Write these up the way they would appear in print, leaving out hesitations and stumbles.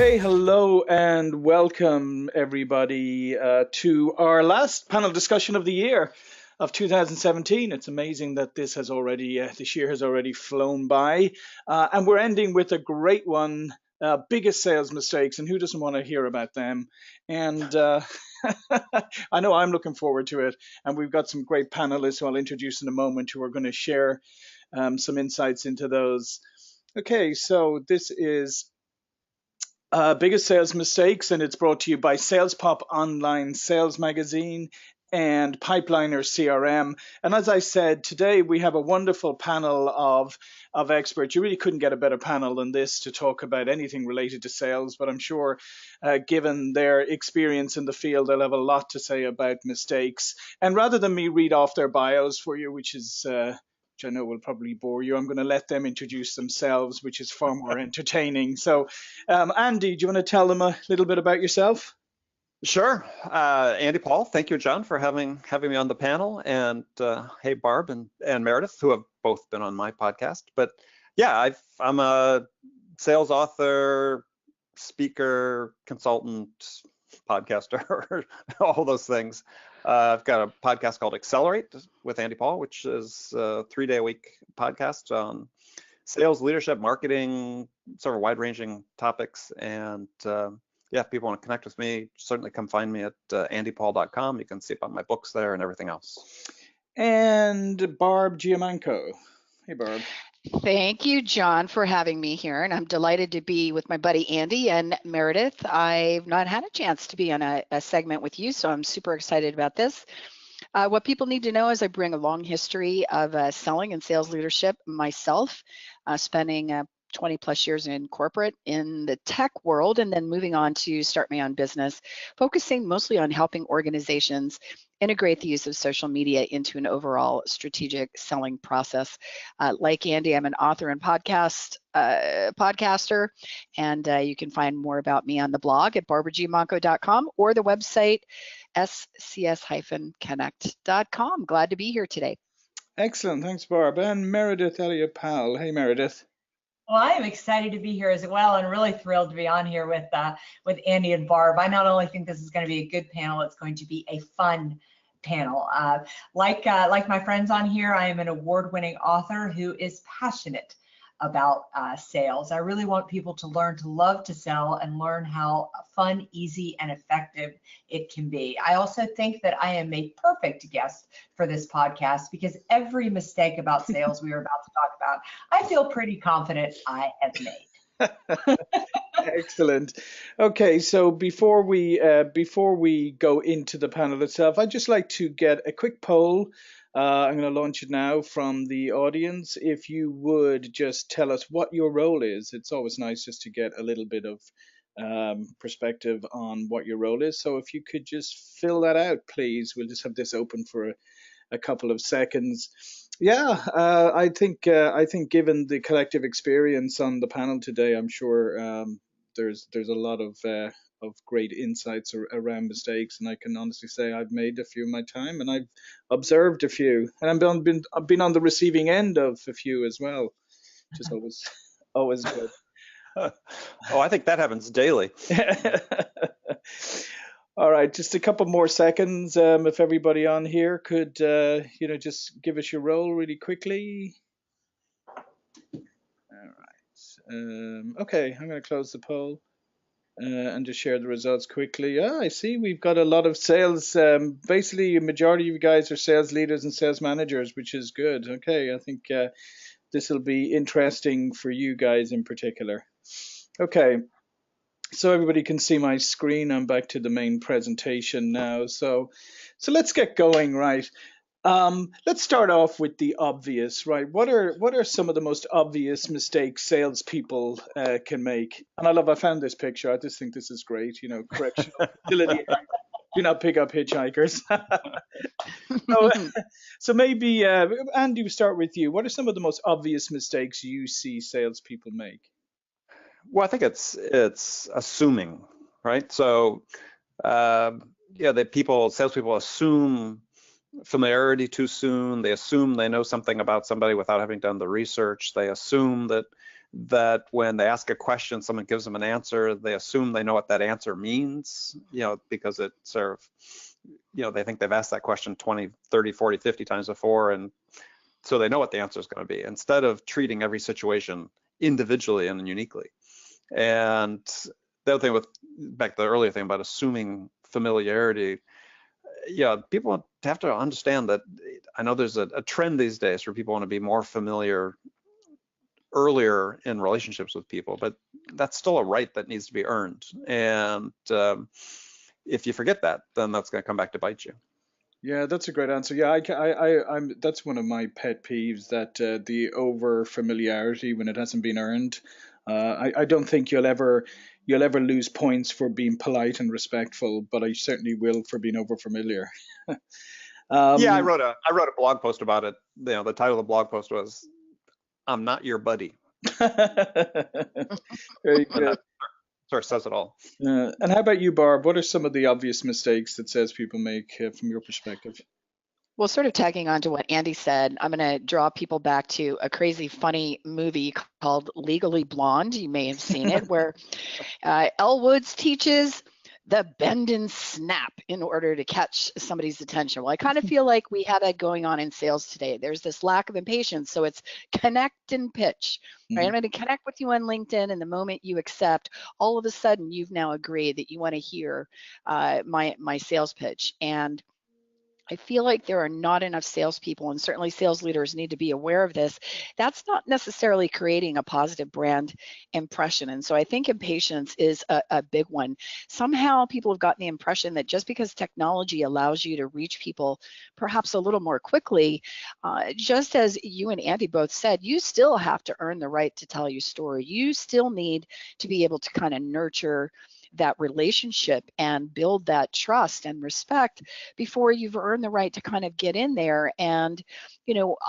Okay, hello and welcome everybody to our last panel discussion of the year of 2017. It's amazing that this year has already flown by, and we're ending with a great one, biggest sales mistakes, and who doesn't want to hear about them? And I know I'm looking forward to it, and we've got some great panelists who I'll introduce in a moment who are going to share some insights into those. Okay, so this is biggest sales mistakes, and it's brought to you by SalesPOP Online Sales Magazine and Pipeliner CRM. And as I said, today we have a wonderful panel of experts. You really couldn't get a better panel than this to talk about anything related to sales, but I'm sure given their experience in the field, they'll have a lot to say about mistakes. And rather than me read off their bios for you, which I know will probably bore you, I'm going to let them introduce themselves, which is far more entertaining. So, Andy, do you want to tell them a little bit about yourself? Sure. Andy Paul, thank you, John, for having me on the panel. And hey, Barb and Meredith, who have both been on my podcast. But yeah, I'm a sales author, speaker, consultant, podcaster, all those things. I've got a podcast called Accelerate with Andy Paul, which is a 3-day-a-week podcast on sales, leadership, marketing, sort of wide-ranging topics. And yeah, if people want to connect with me, certainly come find me at andypaul.com. You can see about my books there and everything else. And Barb Giamanco. Hey, Barb. Thank you, John, for having me here. And I'm delighted to be with my buddy Andy and Meredith. I've not had a chance to be on a segment with you, so I'm super excited about this. What people need to know is I bring a long history of selling and sales leadership myself, spending 20 plus years in corporate in the tech world, and then moving on to start my own business, focusing mostly on helping organizations integrate the use of social media into an overall strategic selling process. Like Andy, I'm an author and podcaster, and you can find more about me on the blog at barbaragiamanco.com or the website scs-connect.com. Glad to be here today. Excellent, thanks, Barb. And Meredith Elliott Powell. Hey, Meredith. Well, I am excited to be here as well, and really thrilled to be on here with Andy and Barb. I not only think this is going to be a good panel, it's going to be a fun panel. Like my friends on here, I am an award-winning author who is passionate about sales. I really want people to learn to love to sell and learn how fun, easy, and effective it can be. I also think that I am a perfect guest for this podcast because every mistake about sales we are about to talk about, I feel pretty confident I have made. Excellent. Okay, so before we go into the panel itself, I'd just like to get a quick poll. I'm going to launch it now from the audience. If you would just tell us what your role is. It's always nice just to get a little bit of perspective on what your role is. So if you could just fill that out, please. We'll just have this open for a couple of seconds. Yeah, I think given the collective experience on the panel today, I'm sure there's a lot of great insights around mistakes, and I can honestly say I've made a few in my time, and I've observed a few, and I've been on the receiving end of a few as well, which is always good. Oh, I think that happens daily. All right, just a couple more seconds. If everybody on here could, just give us your role really quickly. All right. Okay, I'm going to close the poll and just share the results quickly. Yeah, I see we've got a lot of sales. Basically, a majority of you guys are sales leaders and sales managers, which is good. Okay, I think this will be interesting for you guys in particular. Okay. So everybody can see my screen. I'm back to the main presentation now. So let's get going, right? Let's start off with the obvious, right? What are some of the most obvious mistakes salespeople can make? And I found this picture. I just think this is great. Correctional facility. Do not pick up hitchhikers. So maybe Andy, we'll start with you. What are some of the most obvious mistakes you see salespeople make? Well, I think it's assuming, right? So, salespeople assume familiarity too soon. They assume they know something about somebody without having done the research. They assume that that when they ask a question, someone gives them an answer, they assume they know what that answer means, because it sort of, they think they've asked that question 20, 30, 40, 50 times before, and so they know what the answer is going to be, instead of treating every situation individually and uniquely. And the other thing back to the earlier thing about assuming familiarity, people have to understand that. I know there's a trend these days where people want to be more familiar earlier in relationships with people, but that's still a right that needs to be earned. And if you forget that, then that's going to come back to bite you. Yeah, that's a great answer. Yeah, I'm. That's one of my pet peeves, that the over familiarity when it hasn't been earned. I don't think you'll ever lose points for being polite and respectful, but I certainly will for being over familiar. Yeah, I wrote a blog post about it. The title of the blog post was "I'm not your buddy." Very And good. that sort of says it all. And how about you, Barb? What are some of the obvious mistakes that salespeople make from your perspective? Well, sort of tagging on to what Andy said, I'm going to draw people back to a crazy, funny movie called Legally Blonde. You may have seen it, where Elle Woods teaches the bend and snap in order to catch somebody's attention. Well, I kind of feel like we have that going on in sales today. There's this lack of impatience. So it's connect and pitch, right? I'm going to connect with you on LinkedIn, and the moment you accept, all of a sudden you've now agreed that you want to hear my sales pitch. And I feel like there are not enough salespeople, and certainly sales leaders need to be aware of this. That's not necessarily creating a positive brand impression. And so I think impatience is a big one. Somehow people have gotten the impression that just because technology allows you to reach people perhaps a little more quickly, just as you and Andy both said, you still have to earn the right to tell your story. You still need to be able to kind of nurture that relationship and build that trust and respect before you've earned the right to kind of get in there. And,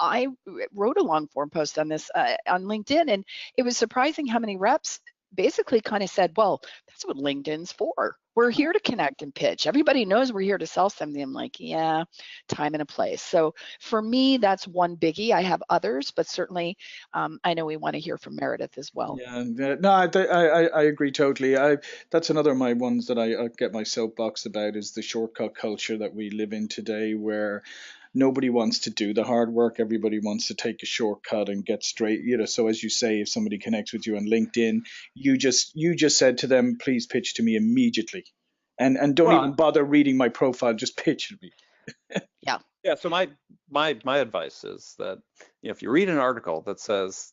I wrote a long form post on this on LinkedIn, and it was surprising how many reps basically kind of said, well, that's what LinkedIn's for. We're here to connect and pitch. Everybody knows we're here to sell something. I'm like, yeah, time and a place. So for me, that's one biggie. I have others, but certainly I know we want to hear from Meredith as well. Yeah, no, I agree totally. That's another of my ones that I get my soapbox about, is the shortcut culture that we live in today, where nobody wants to do the hard work. Everybody wants to take a shortcut and get straight. So as you say, if somebody connects with you on LinkedIn, you just said to them, please pitch to me immediately, and don't even bother reading my profile. Just pitch to me. Yeah. So my advice is that if you read an article that says,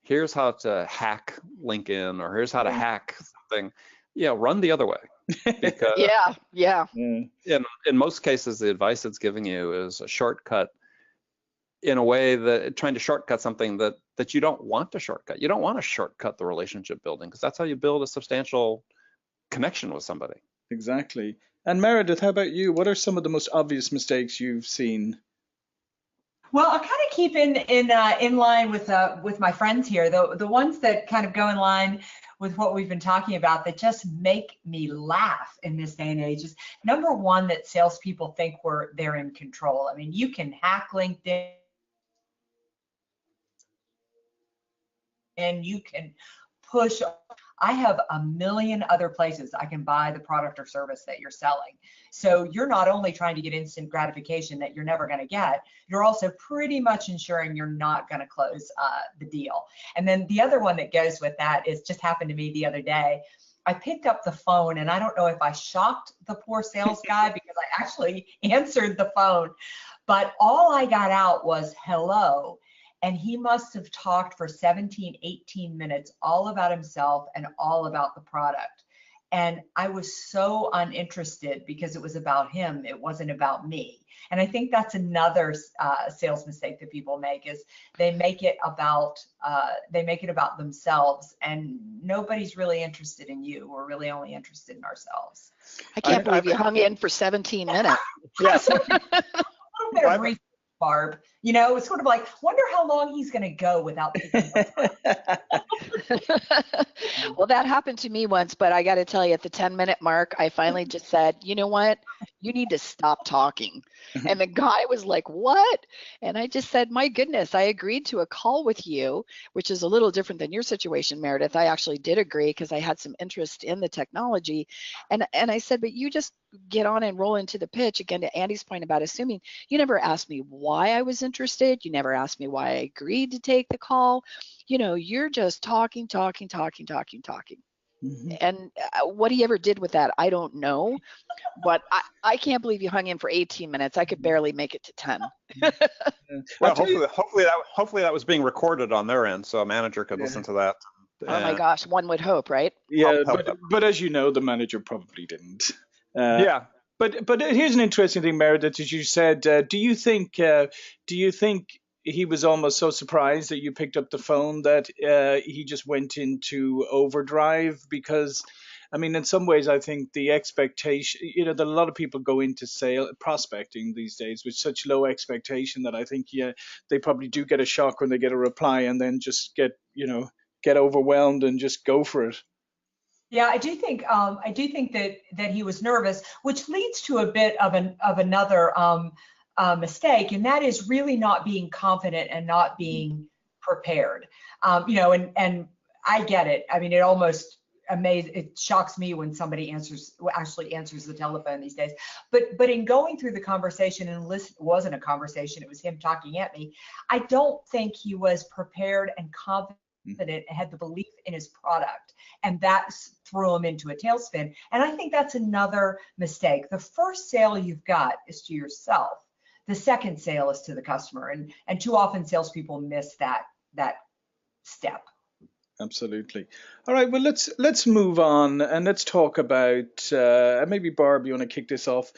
here's how to hack LinkedIn, or here's how to hack something, run the other way. Because yeah. In most cases, the advice it's giving you is a shortcut, in a way that trying to shortcut something that you don't want to shortcut. You don't want to shortcut the relationship building, because that's how you build a substantial connection with somebody. Exactly. And Meredith, how about you? What are some of the most obvious mistakes you've seen? Well, I'll kind of keep in line with my friends here. The ones that kind of go in line with what we've been talking about that just make me laugh in this day and age is, number one, that salespeople think they're in control. I mean, you can hack LinkedIn and you can push. I have a million other places I can buy the product or service that you're selling. So you're not only trying to get instant gratification that you're never going to get, you're also pretty much ensuring you're not going to close the deal. And then the other one that goes with that is just happened to me the other day. I picked up the phone, and I don't know if I shocked the poor sales guy because I actually answered the phone, but all I got out was hello. And he must have talked for 17, 18 minutes all about himself and all about the product. And I was so uninterested because it was about him. It wasn't about me. And I think that's another sales mistake that people make, is they make it about themselves, and nobody's really interested in you. We're really only interested in ourselves. I can't believe you hung in for 17 minutes. Yes. A little bit of research, Barb. It's sort of like, wonder how long he's going to go without picking up. Well, that happened to me once, but I got to tell you, at the 10-minute mark, I finally just said, you know what? you need to stop talking. And the guy was like, what? And I just said, my goodness, I agreed to a call with you, which is a little different than your situation, Meredith. I actually did agree because I had some interest in the technology. And I said, but you just get on and roll into the pitch. Again, to Andy's point about assuming, you never asked me why I was interested. You never asked me why I agreed to take the call. You're just talking. Mhm. And what he ever did with that, I don't know. But I can't believe you hung in for 18 minutes. I could barely make it to 10. Yeah. I'll Well, tell you, hopefully that was being recorded on their end, so a manager could yeah. listen to that. Oh my And gosh, one would hope, right? Yeah, help them. but as you know, the manager probably didn't. Uh, Yeah. but here's an interesting thing, Meredith, as you said. Do you think he was almost so surprised that you picked up the phone that he just went into overdrive? Because, I mean, in some ways, I think the expectation, that a lot of people go into prospecting these days with such low expectation that I think, they probably do get a shock when they get a reply and then just get overwhelmed and just go for it. Yeah, I do think that he was nervous, which leads to a bit of another mistake, and that is really not being confident and not being prepared. And I get it. I mean, it shocks me when somebody actually answers the telephone these days. But in going through the conversation and listen, it wasn't a conversation, it was him talking at me. I don't think he was prepared and confident and had the belief in his product, and that threw him into a tailspin. And I think that's another mistake. The first sale you've got is to yourself. The second sale is to the customer, and too often salespeople miss that step. Absolutely. All right. Well, let's move on and let's talk about maybe Barb, you want to kick this off.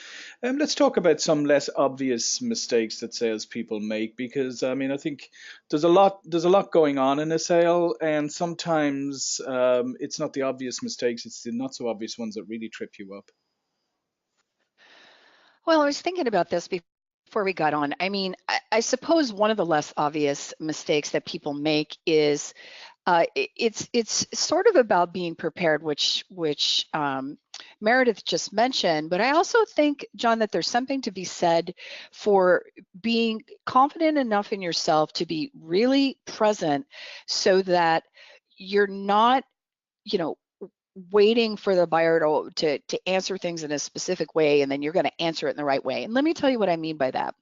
Let's talk about some less obvious mistakes that salespeople make, because I mean I think there's a lot going on in a sale, and sometimes it's not the obvious mistakes, it's the not so obvious ones that really trip you up. Well, I was thinking about this before we got on. I mean, I suppose one of the less obvious mistakes that people make is it's sort of about being prepared, which Meredith just mentioned. But I also think, John, that there's something to be said for being confident enough in yourself to be really present, so that you're not, waiting for the buyer to answer things in a specific way, and then you're going to answer it in the right way. And let me tell you what I mean by that.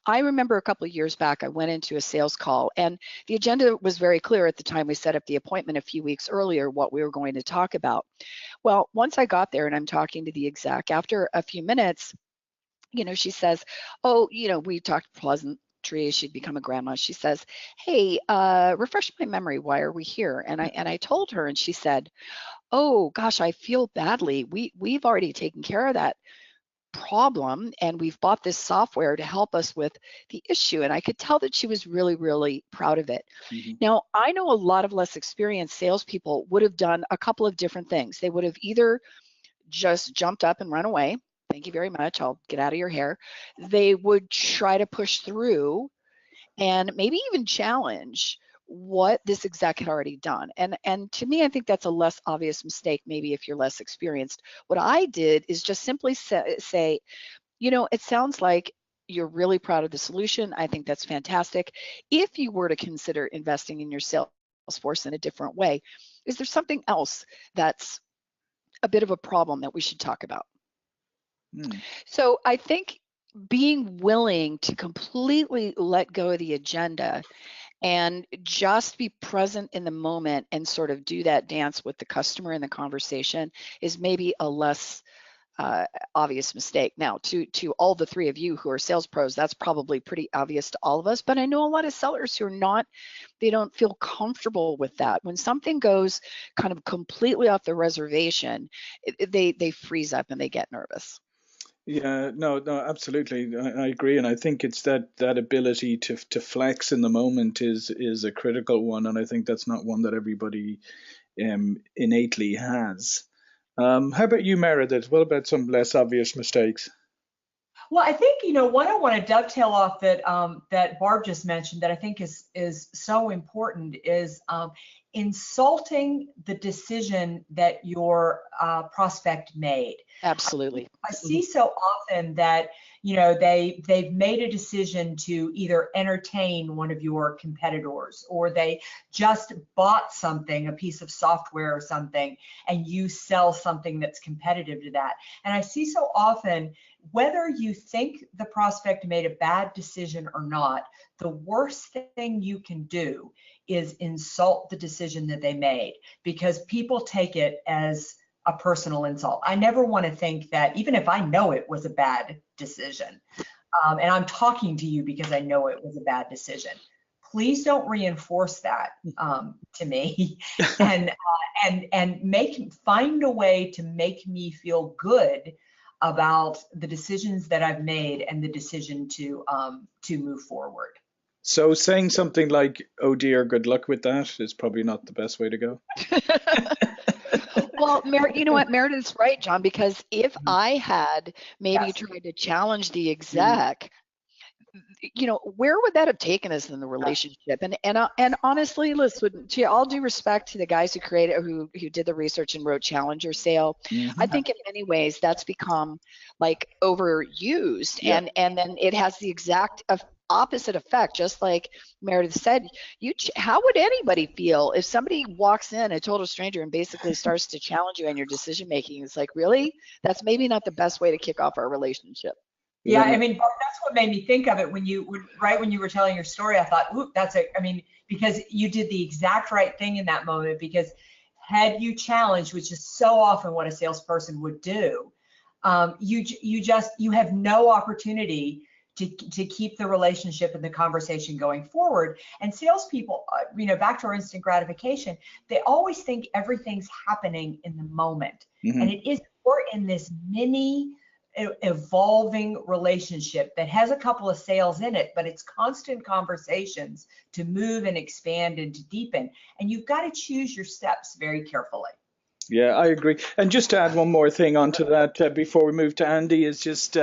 I remember a couple of years back, I went into a sales call, and the agenda was very clear at the time we set up the appointment a few weeks earlier, what we were going to talk about. Well, once I got there and I'm talking to the exec, after a few minutes, she says, oh, we talked pleasantries. She'd become a grandma. She says, hey, refresh my memory. Why are we here? And I told her, and she said, oh gosh, I feel badly. We've already taken care of that problem, and we've bought this software to help us with the issue. And I could tell that she was really, really proud of it. Mm-hmm. Now, I know a lot of less experienced salespeople would have done a couple of different things. They would have either just jumped up and run away. Thank you very much. I'll get out of your hair. They would try to push through and maybe even challenge what this exec had already done. And to me, I think that's a less obvious mistake, maybe if you're less experienced. What I did is just simply say, it sounds like you're really proud of the solution. I think that's fantastic. If you were to consider investing in your sales force in a different way, is there something else that's a bit of a problem that we should talk about? So I think being willing to completely let go of the agenda and just be present in the moment and sort of do that dance with the customer in the conversation is maybe a less obvious mistake. Now, to all the three of you who are sales pros, that's probably pretty obvious to all of us, but I know a lot of sellers who are they don't feel comfortable with that. When something goes kind of completely off the reservation, they freeze up and they get nervous. Yeah, no, absolutely. I agree, and I think it's that ability to flex in the moment is a critical one, and I think that's not one that everybody innately has. How about you, Meredith? What about some less obvious mistakes? Well, I think, what I want to dovetail off that Barb just mentioned that I think is so important is insulting the decision that your prospect made. Absolutely. I see so often that, they've made a decision to either entertain one of your competitors, or they just bought something, a piece of software or something, and you sell something that's competitive to that. And I see so often, whether you think the prospect made a bad decision or not, the worst thing you can do is insult the decision that they made, because people take it as a personal insult. I never want to think that, even if I know it was a bad decision, and I'm talking to you because I know it was a bad decision, please don't reinforce that to me, and find a way to make me feel good about the decisions that I've made and the decision to move forward. So saying something like, "Oh dear, good luck with that," is probably not the best way to go. Well, you know what, Meredith's right, John, because if I had maybe tried to challenge the exec, where would that have taken us in the relationship? And honestly, listen, to all due respect to the guys who did the research and wrote Challenger Sale, I think in many ways that's become like overused, and then it has the exact opposite effect. Just like Meredith said, how would anybody feel if somebody walks in, a total stranger, and basically starts to challenge you on your decision making? It's like, really? That's maybe not the best way to kick off our relationship. Yeah, I mean, that's what made me think of it when you were telling your story. I thought, ooh, because you did the exact right thing in that moment, because had you challenged, which is so often what a salesperson would do, you have no opportunity to keep the relationship and the conversation going forward. And salespeople, back to our instant gratification, they always think everything's happening in the moment. And it is, we're in this mini evolving relationship that has a couple of sales in it, but it's constant conversations to move and expand and to deepen. And you've got to choose your steps very carefully. Yeah, I agree. And just to add one more thing onto that before we move to Andy, is just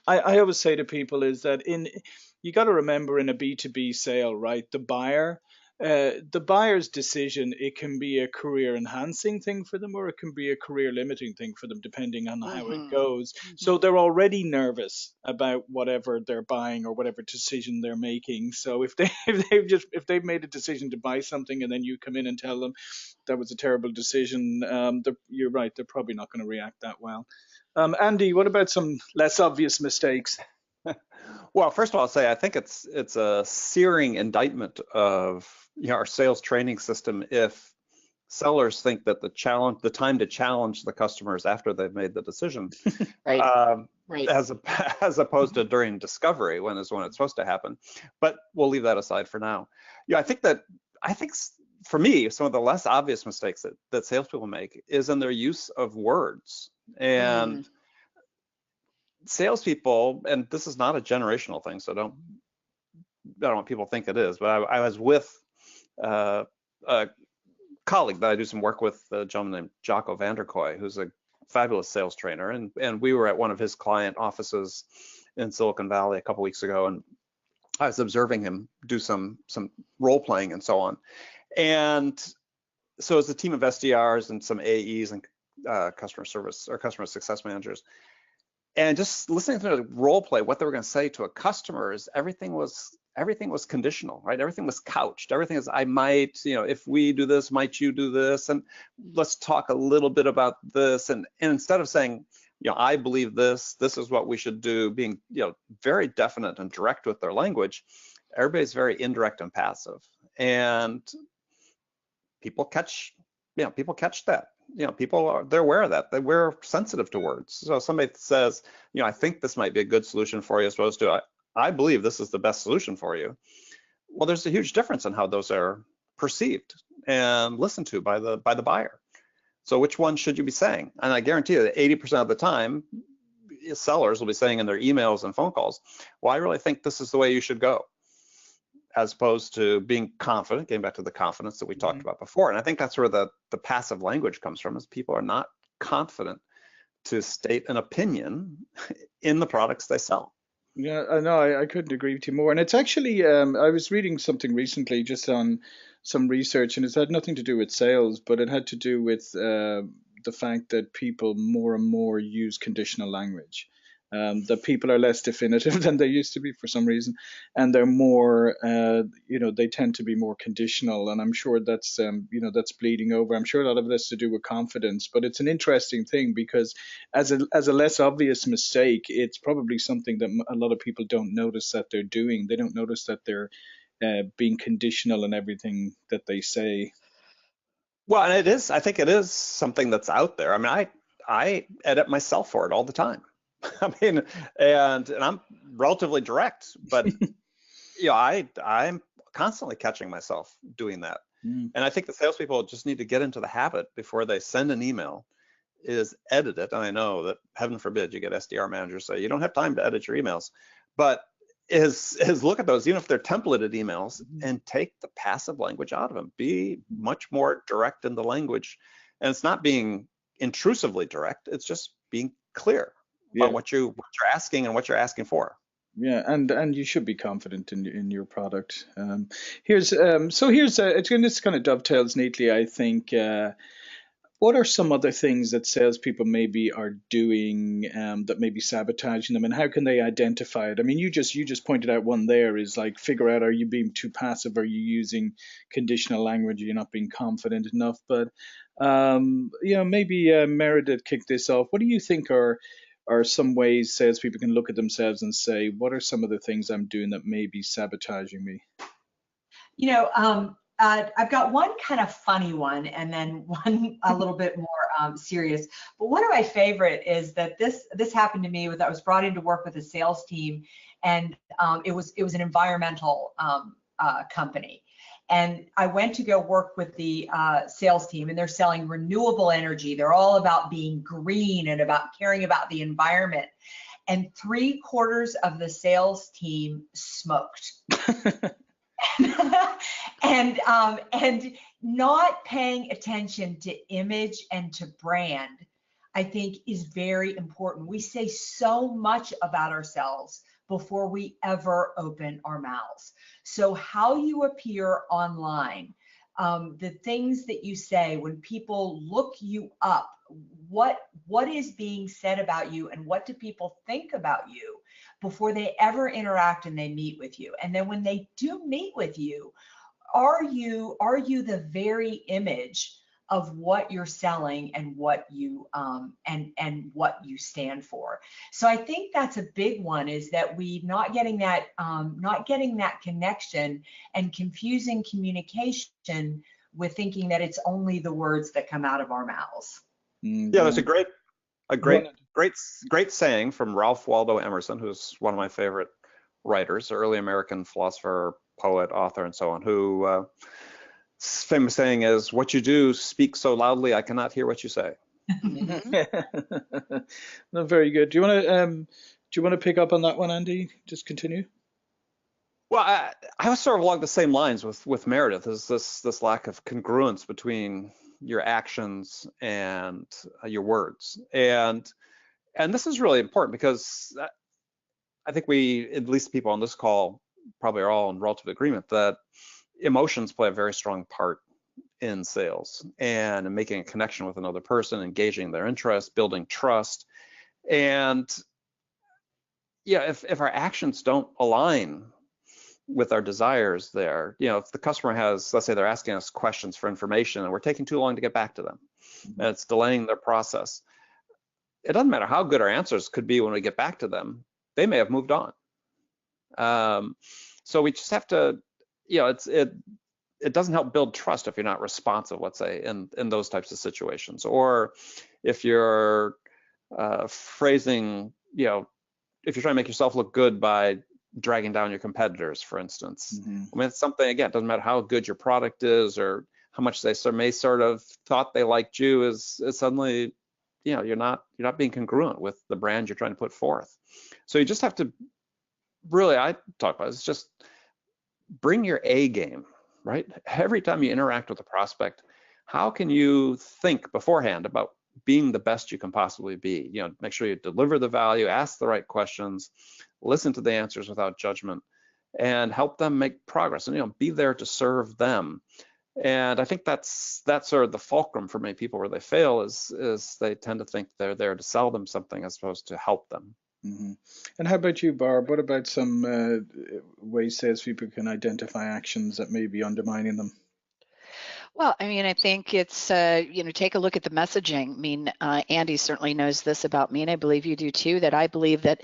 I always say to people is that you got to remember, in a B2B sale, right, the buyer's decision, it can be a career enhancing thing for them, or it can be a career limiting thing for them, depending on how it goes. So they're already nervous about whatever they're buying or whatever decision they're making. So if they've made a decision to buy something, and then you come in and tell them that was a terrible decision, you're right, they're probably not going to react that well. Andy, what about some less obvious mistakes? Well, first of all, I'll say I think it's a searing indictment of our sales training system if sellers think that the time to challenge the customers after they've made the decision, right. as opposed to during discovery, when it's supposed to happen. But we'll leave that aside for now. I think for me, some of the less obvious mistakes that salespeople make is in their use of words. And salespeople, and this is not a generational thing, so I don't want people to think it is, but I was with a colleague that I do some work with, a gentleman named Jocko Vanderkoy, who's a fabulous sales trainer, and we were at one of his client offices in Silicon Valley a couple weeks ago, and I was observing him do some role playing and so on. And so as a team of SDRs and some AEs and customer service or customer success managers, and just listening to the role play, what they were going to say to a customer is everything was conditional, right? Everything was couched. Everything is, I might, if we do this, might you do this? And let's talk a little bit about this. And instead of saying, I believe this is what we should do, being, very definite and direct with their language, everybody's very indirect and passive. And people catch that. They're aware of that. We're sensitive to words. So somebody says, I think this might be a good solution for you, as opposed to, I believe this is the best solution for you. Well, there's a huge difference in how those are perceived and listened to by the buyer. So which one should you be saying? And I guarantee you that 80% of the time, sellers will be saying in their emails and phone calls, well, I really think this is the way you should go, as opposed to being confident, getting back to the confidence that we talked about before. And I think that's where the passive language comes from, is people are not confident to state an opinion in the products they sell. Yeah, I know, I couldn't agree with you more. And it's actually, I was reading something recently just on some research, and it's had nothing to do with sales, but it had to do with the fact that people more and more use conditional language. That people are less definitive than they used to be for some reason, and they're more, they tend to be more conditional. And I'm sure that's, that's bleeding over. I'm sure a lot of it has to do with confidence, but it's an interesting thing because as a less obvious mistake, it's probably something that a lot of people don't notice that they're doing. They don't notice that they're being conditional in everything that they say. Well, and it is, I think it is something that's out there. I mean, I edit myself for it all the time. I mean, and I'm relatively direct, but I'm constantly catching myself doing that. And I think the salespeople just need to get into the habit before they send an email is edit it. And I know that heaven forbid you get SDR managers say you don't have time to edit your emails, but is look at those, even if they're templated emails, and take the passive language out of them. Be much more direct in the language, and it's not being intrusively direct. It's just being clear about what you're asking and what you're asking for. Yeah, and you should be confident in your product. This kind of dovetails neatly, I think. What are some other things that salespeople maybe are doing that may be sabotaging them, and how can they identify it? I mean, you just pointed out one there is like figure out, are you being too passive? Are you using conditional language? Are you not being confident enough? But maybe Meredith kicked this off. What do you think are some ways salespeople can look at themselves and say, what are some of the things I'm doing that may be sabotaging me? I've got one kind of funny one and then one a little bit more serious. But one of my favorite is that this happened to me I was brought in to work with a sales team, and it was an environmental company. And I went to go work with the sales team, and they're selling renewable energy. They're all about being green and about caring about the environment. And 3/4 of the sales team smoked. and not paying attention to image and to brand, I think, is very important. We say so much about ourselves before we ever open our mouths. So how you appear online, the things that you say when people look you up, what is being said about you, and what do people think about you before they ever interact and they meet with you. And then when they do meet with you, are you the very image of what you're selling and what you and what you stand for? So I think that's a big one, is that we not getting that connection and confusing communication with thinking that it's only the words that come out of our mouths. Yeah, that's a great saying from Ralph Waldo Emerson, who's one of my favorite writers, early American philosopher, poet, author, and so on, who famous saying is, "What you do speaks so loudly I cannot hear what you say." No, very good. Do you want to pick up on that one, Andy? Just continue. Well, I was sort of along the same lines with Meredith. Is this lack of congruence between your actions and your words, and this is really important because I think we, at least people on this call, probably are all in relative agreement that emotions play a very strong part in sales and in making a connection with another person, engaging their interest, building trust. And if our actions don't align with our desires there, if the customer has, let's say they're asking us questions for information and we're taking too long to get back to them, and it's delaying their process, it doesn't matter how good our answers could be when we get back to them, they may have moved on. So we just have to, it doesn't help build trust if you're not responsive, let's say, in those types of situations. Or if you're phrasing, if you're trying to make yourself look good by dragging down your competitors, for instance. I mean, it's something, again, it doesn't matter how good your product is or how much they may sort of thought they liked you, is suddenly, you're not being congruent with the brand you're trying to put forth. So you just have to really, I talk about it's just bring your A game, right? Every time you interact with a prospect, how can you think beforehand about being the best you can possibly be? Make sure you deliver the value, ask the right questions, listen to the answers without judgment, and help them make progress, and be there to serve them. And I think that's sort of the fulcrum for many people where they fail is they tend to think they're there to sell them something as opposed to help them. Mm-hmm. And how about you, Barb? What about some ways salespeople can identify actions that may be undermining them? Well, I mean, I think it's, take a look at the messaging. I mean, Andy certainly knows this about me, and I believe you do too, that I believe that,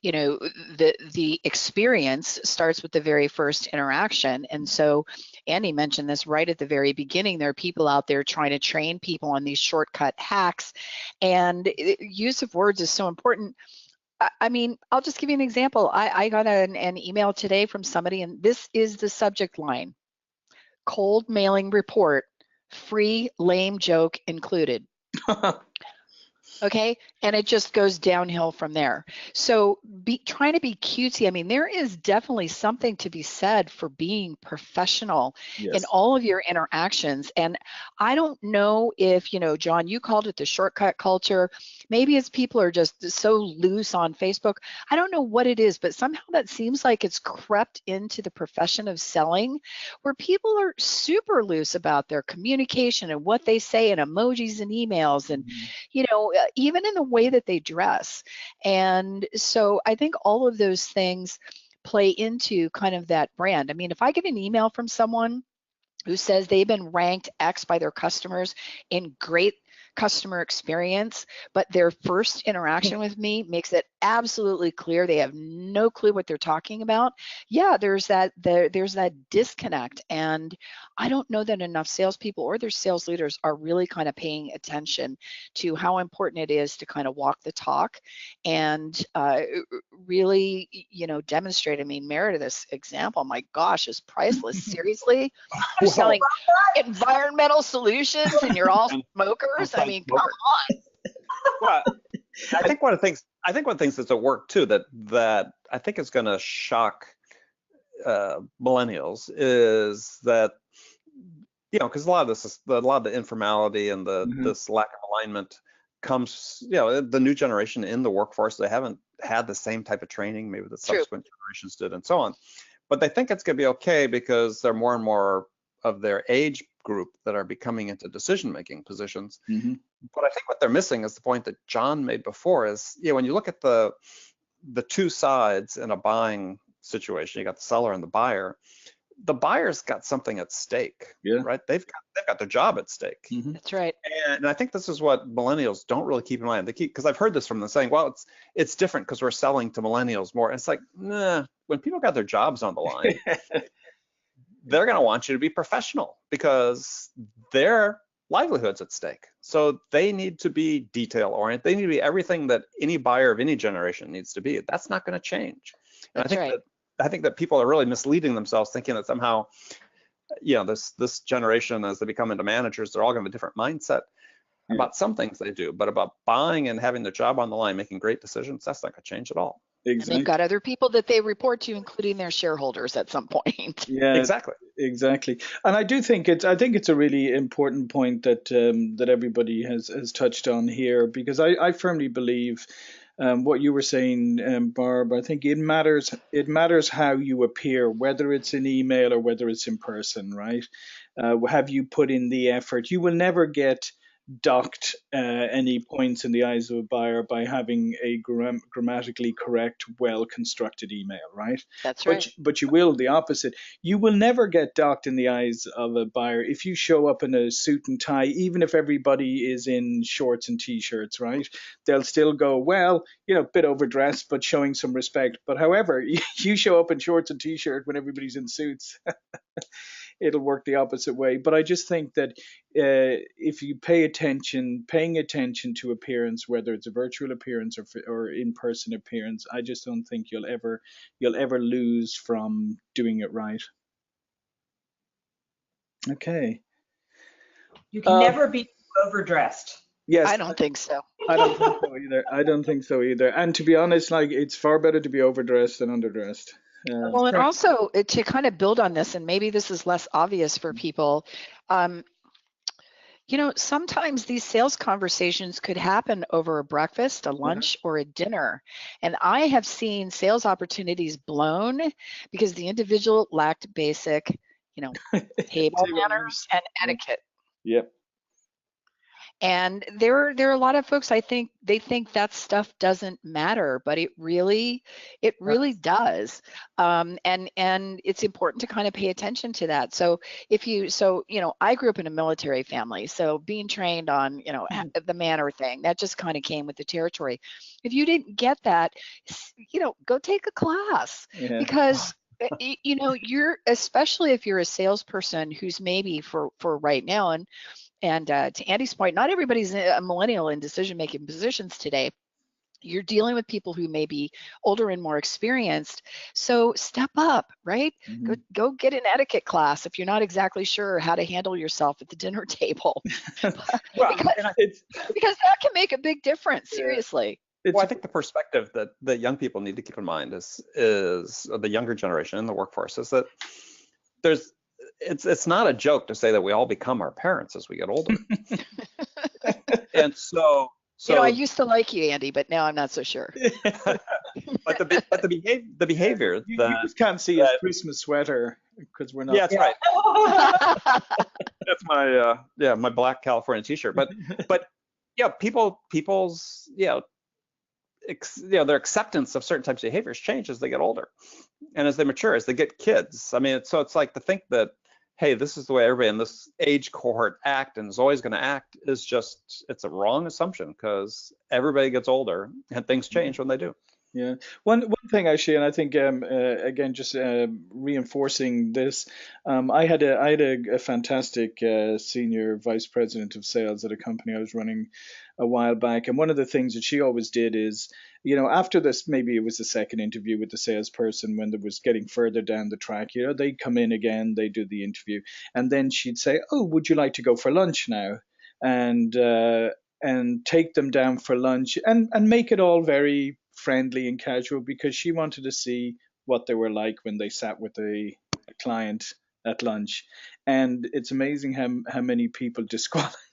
the experience starts with the very first interaction. And so Andy mentioned this right at the very beginning. There are people out there trying to train people on these shortcut hacks, and use of words is so important. I mean, I'll just give you an example. I got an email today from somebody, and this is the subject line: cold mailing report, free lame joke included. Okay, and it just goes downhill from there. So trying to be cutesy. I mean, there is definitely something to be said for being professional in all of your interactions. And I don't know if, John, you called it the shortcut culture. Maybe it's people are just so loose on Facebook. I don't know what it is, but somehow that seems like it's crept into the profession of selling, where people are super loose about their communication and what they say and emojis and emails and, even in the way that they dress. And so I think all of those things play into kind of that brand. I mean, if I get an email from someone who says they've been ranked X by their customers in great customer experience, but their first interaction with me makes it absolutely clear they have no clue what they're talking about, yeah, there's that disconnect. And I don't know that enough salespeople or their sales leaders are really kind of paying attention to how important it is to kind of walk the talk and really, demonstrate. I mean, Meredith's example, my gosh, is priceless. Seriously, you're selling environmental solutions and you're all smokers. I mean, come on. Well, I think one of the things that's at work too that I think is going to shock millennials is that, because a lot of the informality and this lack of alignment comes, the new generation in the workforce, they haven't had the same type of training maybe the subsequent generations did and so on, but they think it's going to be okay because there are more and more of their age group that are becoming into decision-making positions. Mm-hmm. But I think what they're missing is the point that John made before is, when you look at the two sides in a buying situation, you got the seller and the buyer. The buyer's got something at stake, right? They've got their job at stake. Mm-hmm. That's right. And I think this is what millennials don't really keep in mind. Because I've heard this from them saying, well, it's different because we're selling to millennials more. And it's like, nah, when people got their jobs on the line, they're going to want you to be professional because their livelihood's at stake. So they need to be detail oriented. They need to be everything that any buyer of any generation needs to be. That's not going to change. And I think that people are really misleading themselves, thinking that somehow, this generation, as they become into managers, they're all going to have a different mindset about some things they do, but about buying and having their job on the line, making great decisions, that's not going to change at all. Exactly. And they've got other people that they report to, including their shareholders at some point. Yeah, exactly. And I think it's a really important point that that everybody has touched on here, because I firmly believe what you were saying, Barb. I think it matters how you appear, whether it's in email or whether it's in person, right? Have you put in the effort? You will never get docked any points in the eyes of a buyer by having a grammatically correct, well-constructed email, right? That's right. But you will the opposite. You will never get docked in the eyes of a buyer if you show up in a suit and tie, even if everybody is in shorts and t-shirts, right? They'll still go, well, bit overdressed, but showing some respect. But however, you show up in shorts and t-shirt when everybody's in suits. It'll work the opposite way. But I just think that if you paying attention to appearance, whether it's a virtual appearance or in-person appearance, I just don't think you'll ever lose from doing it right. Okay. You can never be overdressed. Yes, I don't think so. I don't think so either. And to be honest, it's far better to be overdressed than underdressed. Well, and also to kind of build on this, and maybe this is less obvious for people, sometimes these sales conversations could happen over a breakfast, a lunch, or a dinner. And I have seen sales opportunities blown because the individual lacked basic table Table manners and Yeah. etiquette. Yep. And there are a lot of folks, I think, they think that stuff doesn't matter, but it really does. And it's important to kind of pay attention to that. So I grew up in a military family, so being trained on, the manner thing, that just kind of came with the territory. If you didn't get that, go take a class, Yeah. because you're, especially if you're a salesperson who's maybe for right now, and to Andy's point, not everybody's a millennial in decision-making positions today. You're dealing with people who may be older and more experienced. So step up, right? Mm-hmm. Go get an etiquette class if you're not exactly sure how to handle yourself at the dinner table. Well, because that can make a big difference, seriously. Well, I think the perspective that young people need to keep in mind is the younger generation in the workforce is that it's not a joke to say that we all become our parents as we get older. And so I used to like you, Andy, but now I'm not so sure. but the behavior you just can't see his Christmas sweater because we're not. Yeah, that's right. That's my black California t-shirt. But people's their acceptance of certain types of behaviors change as they get older and as they mature, as they get kids. I mean, so it's like to think that, hey, this is the way everybody in this age cohort act and is always going to act it's a wrong assumption, because everybody gets older and things change when they do. Yeah. One thing actually, and I think again, just reinforcing this, I had a fantastic senior vice president of sales at a company I was running a while back, and one of the things that she always did is, after this, maybe it was the second interview with the salesperson, when there was getting further down the track, they'd come in again, they do the interview, and then she'd say, "Oh, would you like to go for lunch now?" And take them down for lunch and make it all very friendly and casual, because she wanted to see what they were like when they sat with a client at lunch. And it's amazing how many people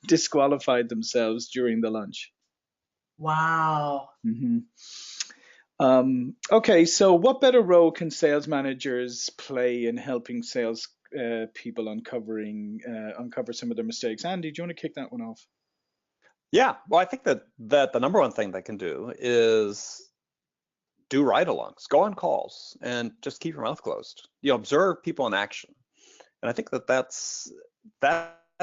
disqualified themselves during the lunch. Wow. Mm-hmm. Okay, so what better role can sales managers play in helping sales people uncover some of their mistakes? Andy, do you want to kick that one off? Yeah, well, I think that the number one thing they can do is do ride-alongs, go on calls, and just keep your mouth closed. Observe people in action, and I think that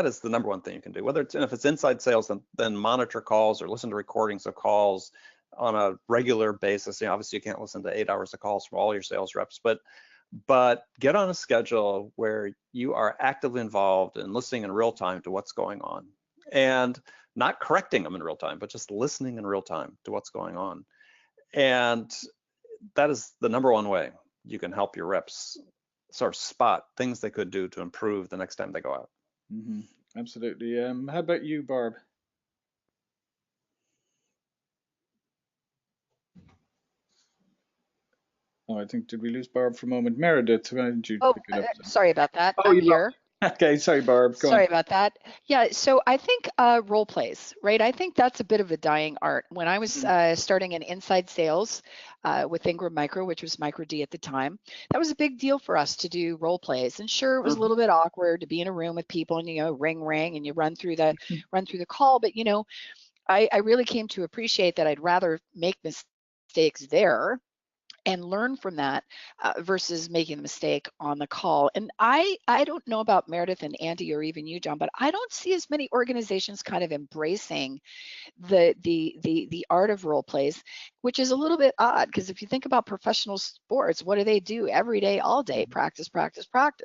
is the number one thing you can do. If it's inside sales, then monitor calls or listen to recordings of calls on a regular basis. Obviously, you can't listen to 8 hours of calls from all your sales reps, but get on a schedule where you are actively involved and listening in real time to what's going on, and not correcting them in real time, but just listening in real time to what's going on. And that is the number one way you can help your reps sort of spot things they could do to improve the next time they go out. Mm-hmm. Absolutely. How about you, Barb? Oh, I think, did we lose Barb for a moment? Meredith, why did you pick it up? Sorry about that. Oh, I'm here. Okay, sorry, Barb. Go Sorry on. about that. Yeah, so I think role plays, right? I think that's a bit of a dying art. When I was starting in inside sales with Ingram Micro, which was Micro D at the time, that was a big deal for us to do role plays. And sure, it was a little bit awkward to be in a room with people and ring and you run through the call. But I really came to appreciate that I'd rather make mistakes there and learn from that versus making the mistake on the call. And I don't know about Meredith and Andy or even you, John, but I don't see as many organizations kind of embracing the art of role plays, which is a little bit odd, because if you think about professional sports, what do they do every day, all day? Practice.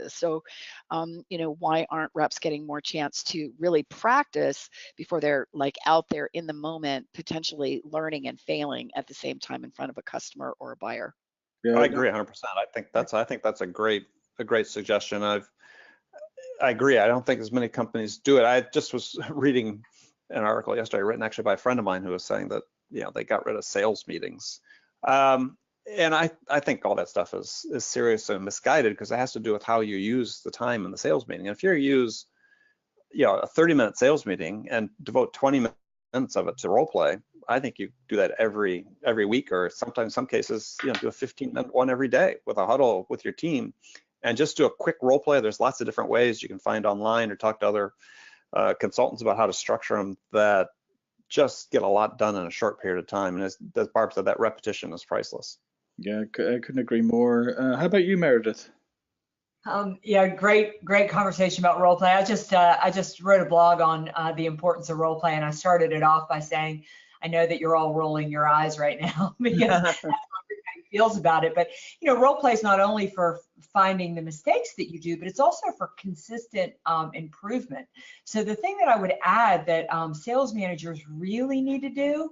So, why aren't reps getting more chance to really practice before they're like out there in the moment, potentially learning and failing at the same time in front of a customer or a buyer? Yeah, I agree 100%. I think that's a great suggestion. I agree. I don't think as many companies do it. I just was reading an article yesterday written actually by a friend of mine who was saying that they got rid of sales meetings. And I think all that stuff is serious and misguided, because it has to do with how you use the time in the sales meeting. And if you use a 30-minute sales meeting and devote 20 minutes of it to role play, I think you do that every week, or sometimes some cases do a 15-minute one every day with a huddle with your team, and just do a quick role play. There's lots of different ways you can find online or talk to other consultants about how to structure them that just get a lot done in a short period of time. And as Barb said, that repetition is priceless. Yeah, I couldn't agree more. How about you, Meredith? Yeah, great conversation about role play. I just wrote a blog on the importance of role play, and I started it off by saying, I know that you're all rolling your eyes right now because that's how everybody feels about it. But role play is not only for finding the mistakes that you do, but it's also for consistent improvement. So the thing that I would add that sales managers really need to do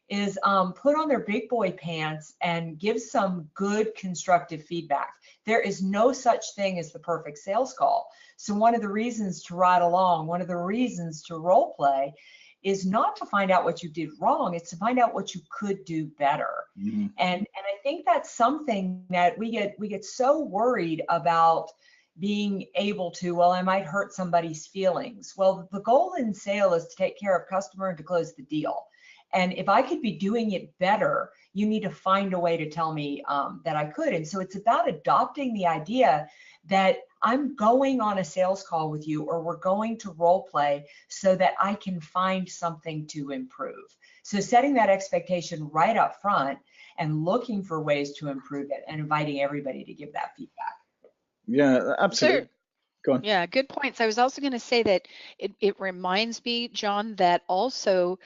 is put on their big boy pants and give some good constructive feedback. There is no such thing as the perfect sales call. So one of the reasons to ride along, one of the reasons to role play is not to find out what you did wrong, it's to find out what you could do better. Mm-hmm. And I think that's something that we get so worried about being able to, well, I might hurt somebody's feelings. Well, the goal in sale is to take care of customer and to close the deal. And if I could be doing it better, you need to find a way to tell me that I could. And so it's about adopting the idea that I'm going on a sales call with you, or we're going to role play so that I can find something to improve. So setting that expectation right up front and looking for ways to improve it and inviting everybody to give that feedback. Yeah, absolutely. Go on. Yeah, good points. I was also going to say that it reminds me, John, that also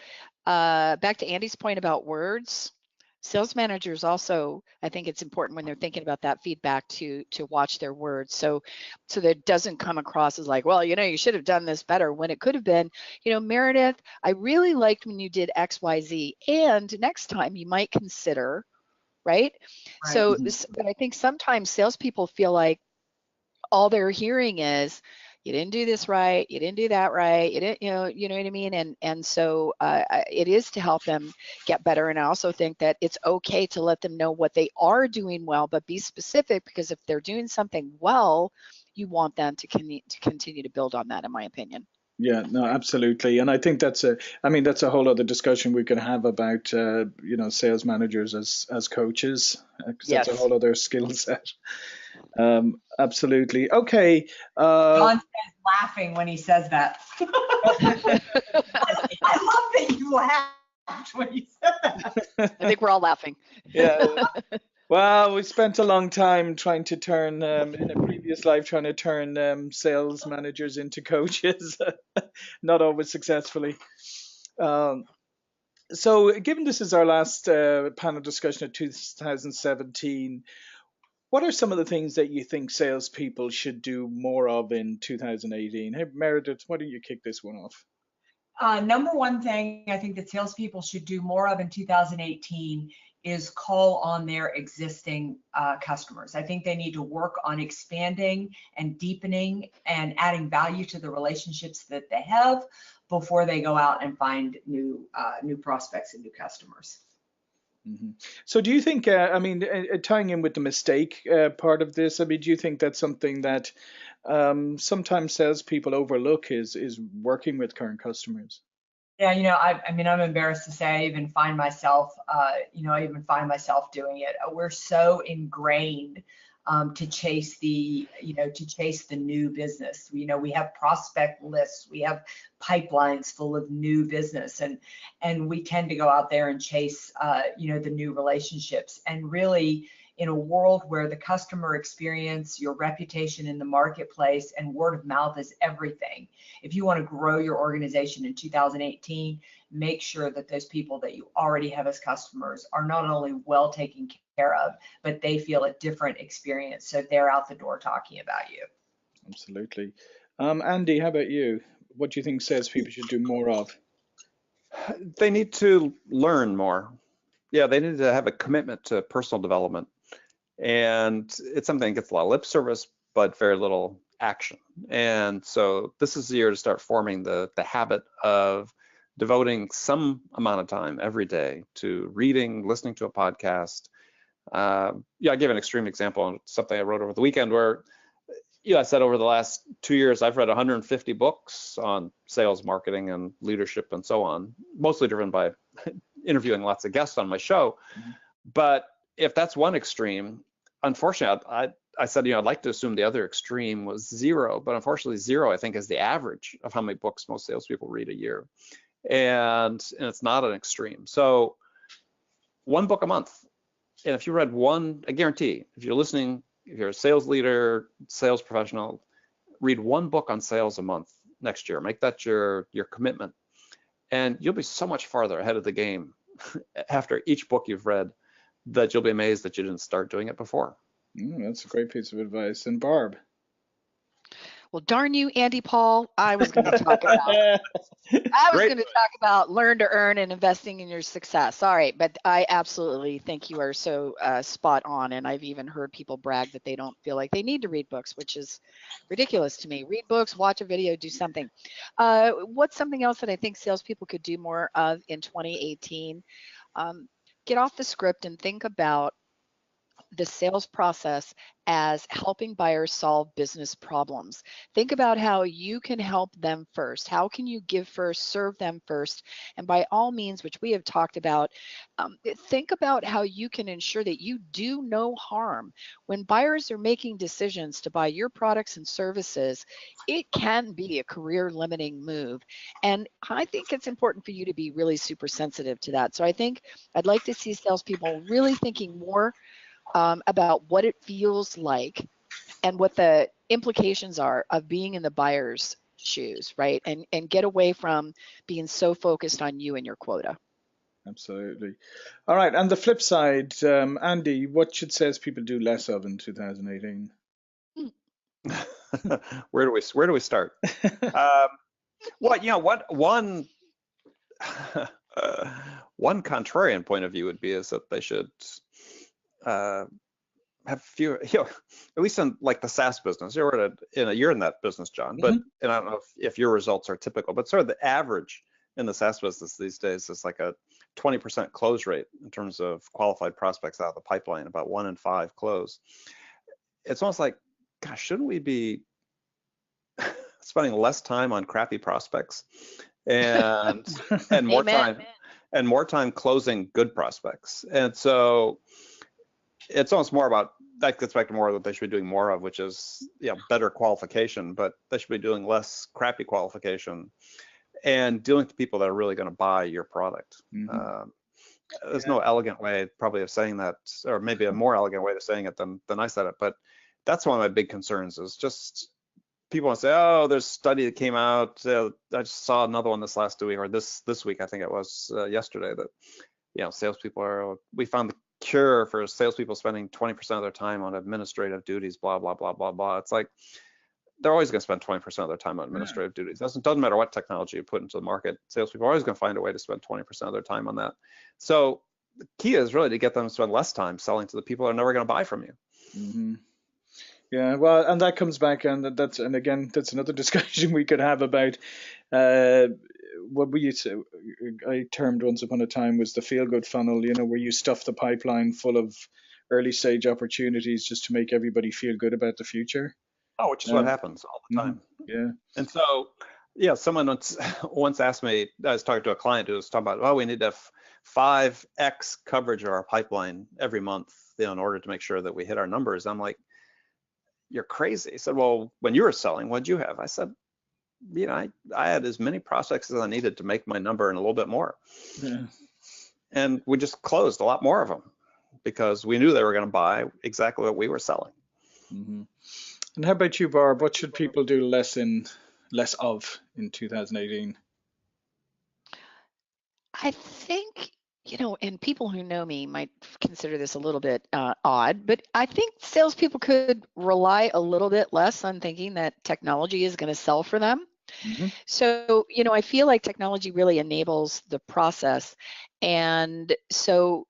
back to Andy's point about words, sales managers also, I think it's important when they're thinking about that feedback to watch their words. So that it doesn't come across as like, well, you should have done this better, when it could have been, Meredith, I really liked when you did X, Y, Z, and next time you might consider, right? So, but I think sometimes salespeople feel like all they're hearing is, you didn't do this right, you didn't do that right, you didn't, you know what I mean? And so it is to help them get better. And I also think that it's okay to let them know what they are doing well, but be specific, because if they're doing something well, you want them to continue to build on that, in my opinion. Yeah, no, absolutely. And I think that's a whole other discussion we can have about, sales managers as coaches, because that's a whole other skill set. Absolutely. Okay. John says laughing when he says that. I love that you laughed when you said that. I think we're all laughing. Yeah. Well, we spent a long time trying to turn, in a previous life, trying to turn sales managers into coaches, not always successfully. So given this is our last panel discussion of 2017, what are some of the things that you think salespeople should do more of in 2018? Hey, Meredith, why don't you kick this one off? Number one thing I think that salespeople should do more of in 2018 is call on their existing customers. I think they need to work on expanding and deepening and adding value to the relationships that they have before they go out and find new prospects and new customers. Mm-hmm. So do you think, tying in with the mistake part of this, do you think that's something that sometimes salespeople overlook is working with current customers? Yeah, I'm embarrassed to say I even find myself doing it. We're so ingrained to chase the new business. We have prospect lists, we have pipelines full of new business, and we tend to go out there and chase the new relationships. And really, in a world where the customer experience, your reputation in the marketplace, and word of mouth is everything, if you want to grow your organization in 2018, make sure that those people that you already have as customers are not only well taken care of, but they feel a different experience, so they're out the door talking about you. Absolutely. Andy, how about you? What do you think salespeople should do more of? They need to learn more. Yeah, they need to have a commitment to personal development. And it's something that gets a lot of lip service, but very little action. And so this is the year to start forming the habit of devoting some amount of time every day to reading, listening to a podcast. I gave an extreme example on something I wrote over the weekend where, I said over the last 2 years, I've read 150 books on sales, marketing, and leadership, and so on, mostly driven by interviewing lots of guests on my show. Mm-hmm. But if that's one extreme, unfortunately, I said, I'd like to assume the other extreme was 0, but unfortunately 0, I think, is the average of how many books most salespeople read a year. And it's not an extreme. So 1 book a month. And if you read one, I guarantee, if you're listening, if you're a sales leader, sales professional, read 1 book on sales a month next year. Make that your commitment. And you'll be so much farther ahead of the game after each book you've read that you'll be amazed that you didn't start doing it before. That's a great piece of advice. And Barb? Well, darn you, Andy Paul, I was going to talk about learn to earn and investing in your success. All right, but I absolutely think you are so spot on, and I've even heard people brag that they don't feel like they need to read books, which is ridiculous to me. Read books, watch a video, do something. What's something else that I think salespeople could do more of in 2018? Get off the script and think about the sales process as helping buyers solve business problems. Think about how you can help them first. How can you give first, serve them first? And by all means, which we have talked about, think about how you can ensure that you do no harm. When buyers are making decisions to buy your products and services, it can be a career limiting move. And I think it's important for you to be really super sensitive to that. So I think I'd like to see salespeople really thinking more about what it feels like and what the implications are of being in the buyer's shoes, right? And get away from being so focused on you and your quota. Absolutely. All right. And the flip side, Andy, what should salespeople do less of in 2018? Where do we start? One contrarian point of view would be is that they should have fewer, at least in like the SaaS business. You're in that business, John, but and I don't know if your results are typical, but sort of the average in the SaaS business these days is like a 20% close rate in terms of qualified prospects out of the pipeline, about 1 in 5 close. It's almost like, gosh, shouldn't we be spending less time on crappy prospects and more time closing good prospects? And so it's almost more about, that gets back to more of what they should be doing more of, which is better qualification, but they should be doing less crappy qualification and dealing with people that are really going to buy your product. There's no elegant way probably of saying that, or maybe a more elegant way of saying it than I said it, but that's one of my big concerns is just people want to say, oh, there's a study that came out. I just saw another one this last week, or this week, I think it was yesterday, that salespeople we found the cure for salespeople spending 20% of their time on administrative duties, blah, blah, blah, blah, blah. It's like, they're always going to spend 20% of their time on administrative duties. Doesn't matter what technology you put into the market. Salespeople are always going to find a way to spend 20% of their time on that. So the key is really to get them to spend less time selling to the people that are never going to buy from you. Yeah, well, and that comes back, and again, that's another discussion we could have about what we used to, I termed once upon a time, was the feel-good funnel, where you stuff the pipeline full of early stage opportunities just to make everybody feel good about the future. Oh, which is what happens all the time. Yeah. And so, someone once asked me, I was talking to a client who was talking about, we need to have 5x coverage of our pipeline every month, in order to make sure that we hit our numbers. I'm like, you're crazy. He said, well, when you were selling, what'd you have? I said, I had as many prospects as I needed to make my number and a little bit more. Yeah. And we just closed a lot more of them because we knew they were going to buy exactly what we were selling. And how about you, Barb? What should people do less of in 2018? I think, and people who know me might consider this a little bit odd, but I think salespeople could rely a little bit less on thinking that technology is going to sell for them. So, I feel like technology really enables the process. And so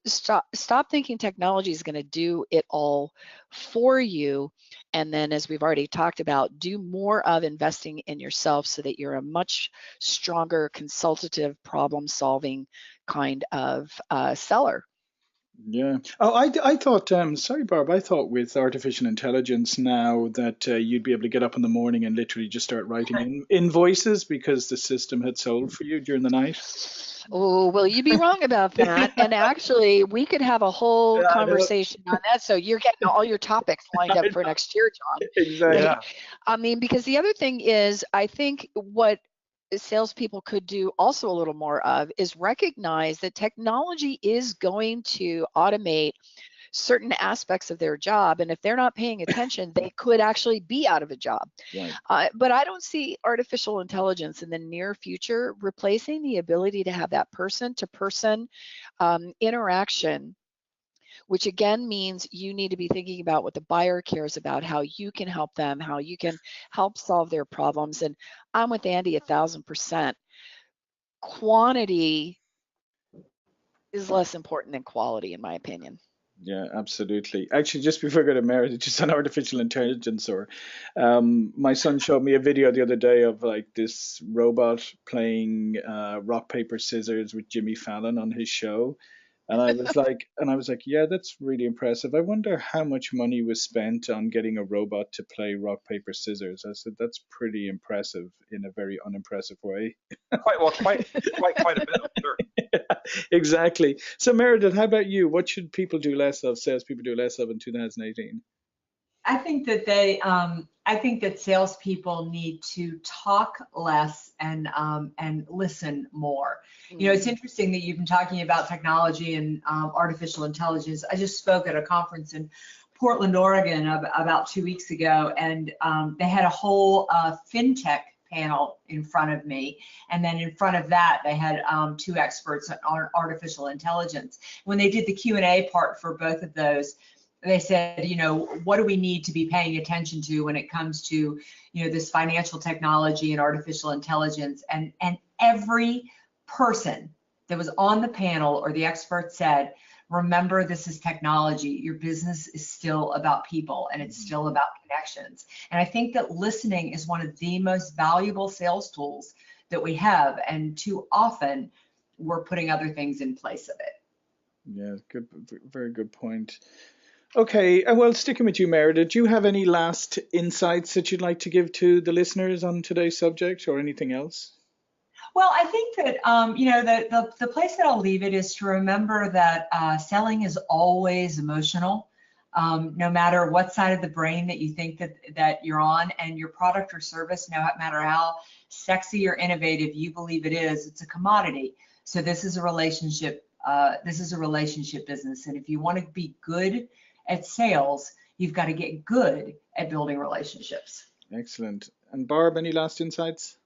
stop thinking technology is going to do it all for you. And then, as we've already talked about, do more of investing in yourself so that you're a much stronger consultative problem solving kind of seller. Yeah. Oh, I thought, sorry, Barb, I thought with artificial intelligence now that you'd be able to get up in the morning and literally just start writing invoices because the system had sold for you during the night. Oh, well, you'd be wrong about that. And actually, we could have a whole Yeah, I know. conversation on that. So you're getting all your topics lined I up for know. next year, John. Exactly. Yeah. I mean, because the other thing is, I think what salespeople could do also a little more of is recognize that technology is going to automate certain aspects of their job. And if they're not paying attention, they could actually be out of a job. Right. But I don't see artificial intelligence in the near future replacing the ability to have that person-to-person interaction, which again means you need to be thinking about what the buyer cares about, how you can help them, how you can help solve their problems. And I'm with Andy 1000%. Quantity is less important than quality, in my opinion. Yeah, absolutely. Actually, just before I go to marriage, just on artificial intelligence, or my son showed me a video the other day of like this robot playing rock, paper, scissors with Jimmy Fallon on his show. And I was like, yeah, that's really impressive. I wonder how much money was spent on getting a robot to play rock, paper, scissors. I said, that's pretty impressive in a very unimpressive way. Quite a bit, sure. Exactly. So Meredith, how about you? What should people do less of, salespeople do less of in 2018? I think that I think that salespeople need to talk less and listen more. You know, it's interesting that you've been talking about technology and artificial intelligence. I just spoke at a conference in Portland, Oregon, about 2 weeks ago, and they had a whole fintech panel in front of me, and then in front of that they had two experts on artificial intelligence. When they did the Q&A part for both of those, they said, you know, what do we need to be paying attention to when it comes to, you know, this financial technology and artificial intelligence? And every person that was on the panel or the expert said, remember, this is technology. Your business is still about people, and it's still about connections. And I think that listening is one of the most valuable sales tools that we have. And too often we're putting other things in place of it. Yeah, good, very good point. Okay, well, sticking with you, Meredith, do you have any last insights that you'd like to give to the listeners on today's subject, or anything else? Well, I think that, you know, the place that I'll leave it is to remember that selling is always emotional, no matter what side of the brain that you think that you're on, and your product or service, no matter how sexy or innovative you believe it is, it's a commodity. So this is a relationship. This is a relationship business, and if you want to be good at sales, you've got to get good at building relationships. Excellent. And Barb, any last insights?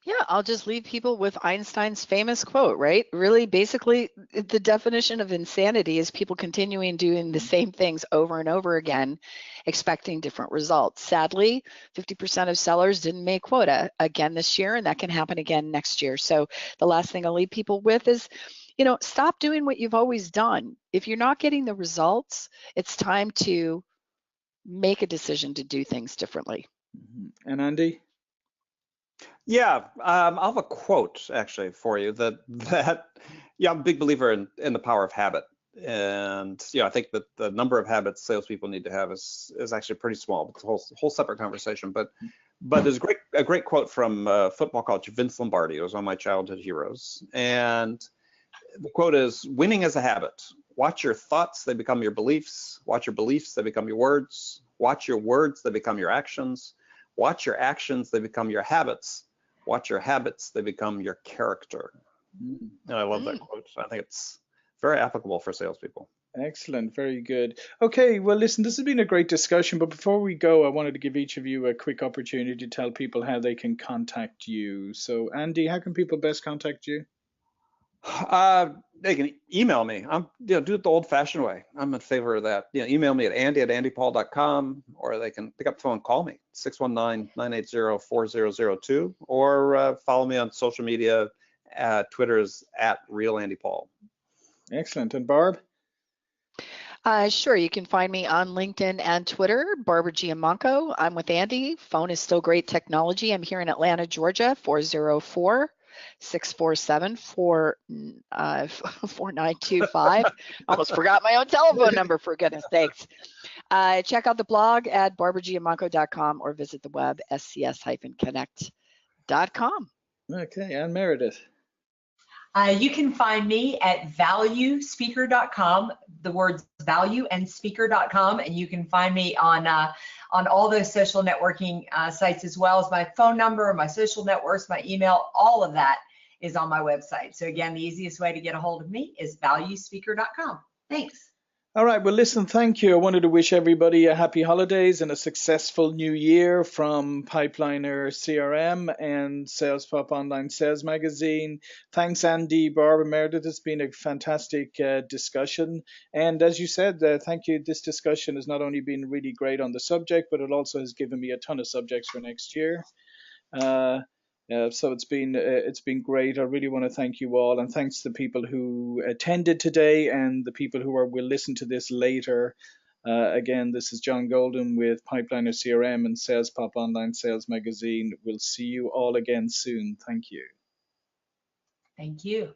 Yeah, I'll just leave people with Einstein's famous quote, right? Really, basically, the definition of insanity is people continuing doing the same things over and over again, expecting different results. Sadly, 50% of sellers didn't make quota again this year, and that can happen again next year. So the last thing I'll leave people with is, you know, stop doing what you've always done. If you're not getting the results, it's time to make a decision to do things differently. And Andy? Yeah, I'll have a quote actually for you that yeah, I'm a big believer in the power of habit. And yeah, I think that the number of habits salespeople need to have is actually pretty small. It's a whole separate conversation. But there's a great quote from football coach Vince Lombardi, who was one of my childhood heroes. And the quote is, winning is a habit. Watch your thoughts, they become your beliefs. Watch your beliefs, they become your words. Watch your words, they become your actions. Watch your actions, they become your habits. Watch your habits, they become your character. And I love that quote. I think it's very applicable for salespeople. Excellent, very good. Okay, well, listen, this has been a great discussion, but before we go, I wanted to give each of you a quick opportunity to tell people how they can contact you. So, Andy, how can people best contact you? They can email me. Do it the old-fashioned way. I'm in favor of that. Email me at andy@andypaul.com, or they can pick up the phone and call me, 619-980-4002, or follow me on social media. Twitter is @RealAndyPaul. Excellent. And Barb? Sure, you can find me on LinkedIn and Twitter, Barbara Giamanco. I'm with Andy. Phone is still great technology. I'm here in Atlanta, Georgia, 404 647-4925. Almost forgot my own telephone number, for goodness sakes. Check out the blog at barbaragiamanco.com or visit the web, scs-connect.com. Okay, and Meredith. You can find me at valuespeaker.com, the words value and speaker.com, and you can find me on all those social networking sites, as well as my phone number, my social networks, my email. All of that is on my website. So again, the easiest way to get a hold of me is valuespeaker.com. Thanks. All right, well, listen, thank you. I wanted to wish everybody a happy holidays and a successful new year from Pipeliner CRM and SalesPOP Online Sales Magazine. Thanks, Andy, Barb, and Meredith. It's been a fantastic discussion. And as you said, thank you. This discussion has not only been really great on the subject, but it also has given me a ton of subjects for next year. So it's been great. I really want to thank you all, and thanks to the people who attended today and the people who will listen to this later. Again, this is John Golden with Pipeliner CRM and SalesPOP Online Sales Magazine. We'll see you all again soon. Thank you. Thank you.